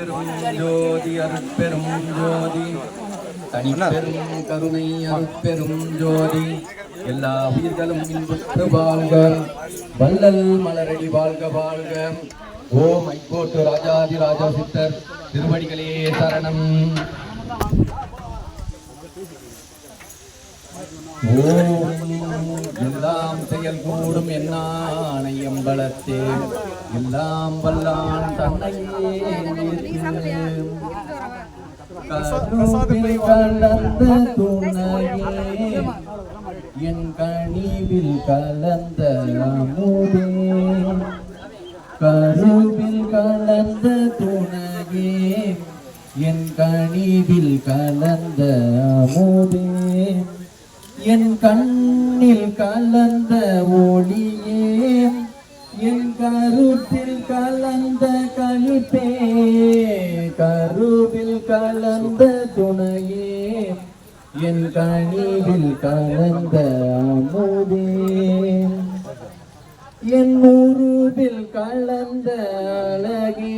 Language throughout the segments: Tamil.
ஜோதி அருட்பெரும் ஜோதி தனிப்பெரும் கருணை அருட்பெரும் ஜோதி எல்லா உயிர்களும் இன்புற்று வாழ்க வள்ளல் மலரடி வாழ்க வாழ்க. ஓம் ஐக்கோட்டு ராஜாதி ராஜா சித்தர் திருவடிகளே சரணம். ஓம் எல்லாம் செயல் கூடும் என்னானை எம்பலத்தே எல்லாம் வல்லான் தன்னையே கருவில் கலந்த துணையே என் கனிவில் கலந்த அமுதே கருவில் கலந்த துணையே என் கனிவில் கலந்த அமுதே என் கண்ணில் கலந்த ஒளியே என் கருத்தில் கலந்த களிப்பே கருவில் கலந்த துணையே என் கனிவில் கலந்த அமுதே என் உருவில் கலந்த அழகே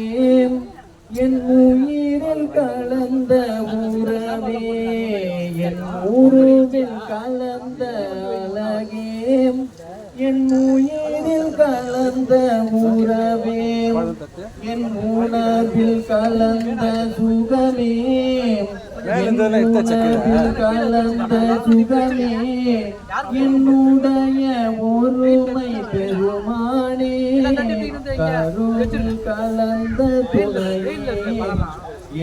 என் உயிரில் கலந்த உறவே என் உருவில் கலந்த அழகே என் உயிரில் கலந்த உறவே என் உணர்வில் கலந்த சுகமே என் உணர்வில் கலந்த சுகமே என்னுடைய ஒருமை பெருமானே கருவில் கலந்த துணையே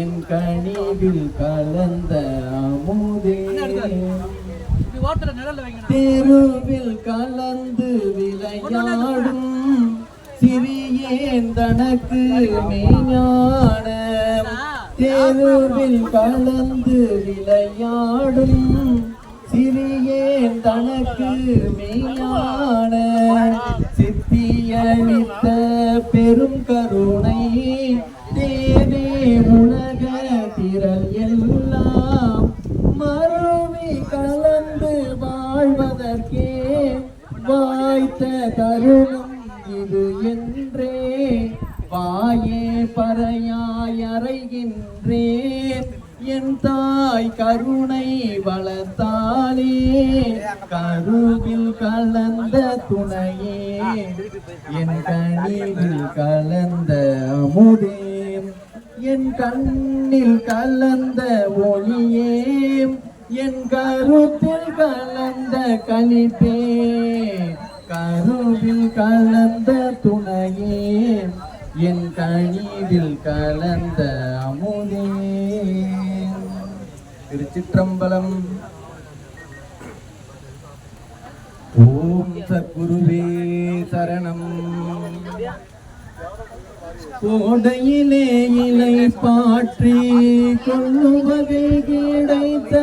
என் கனிவில் கலந்த அமுதே தெருவில் கலந்து விளையாடும் சிறியேன் தனக்கு மெய்ஞான தெருவில் கலந்து விளையாடும் சிறியேன் தனக்கு மெய்ஞான சித்தியளித்த பெரும் கருணை தேவே உலக திரள் எல்லாம் மறுவி கலந்து வாழ்வதற்கே வாய்த்த தருணம் இது என்றே வாயே பறையாய் அறைகின்றேன் என் தாய் கருணை வளர்த்தாலே கருவில் கலந்த துணையே என் கனிவில் கலந்த அமுதே என் கண்ணில் கலந்த ஒளியே என் கருத்தில் கலந்த களிப்பே கருவில் கலந்த துணையே என் கனிவில் கலந்த அமுதே. திருச்சிற்றம்பலம். ஓம் சத்குருவே சரணம். கோடையிலே இலை பாற்றி கொள்ளுவகை கிடைத்த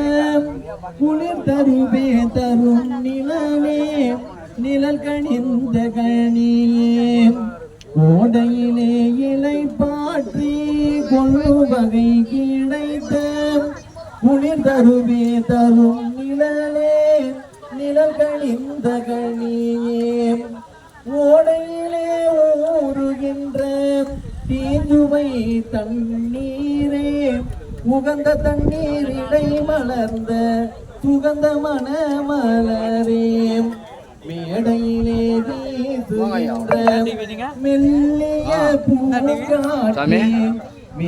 குளிர் தருவே தரும் நிலவே நிழல் கணிந்த கணியே கோடையிலே இலை பாற்றி கொள்ளுவகை கிடைத்த குளிர் தருவே தரும் நிழலே நிழல் கணிந்த கணியே ஓடையிலே ஊறுகின்ற தீஞ்சுவை தண்ணீரே உகந்த தண்ணீர் இடை மலர்ந்த சுகந்த மணமலரே மேடையிலே வீசுகின்ற மெல்லிய பூங்காற்றே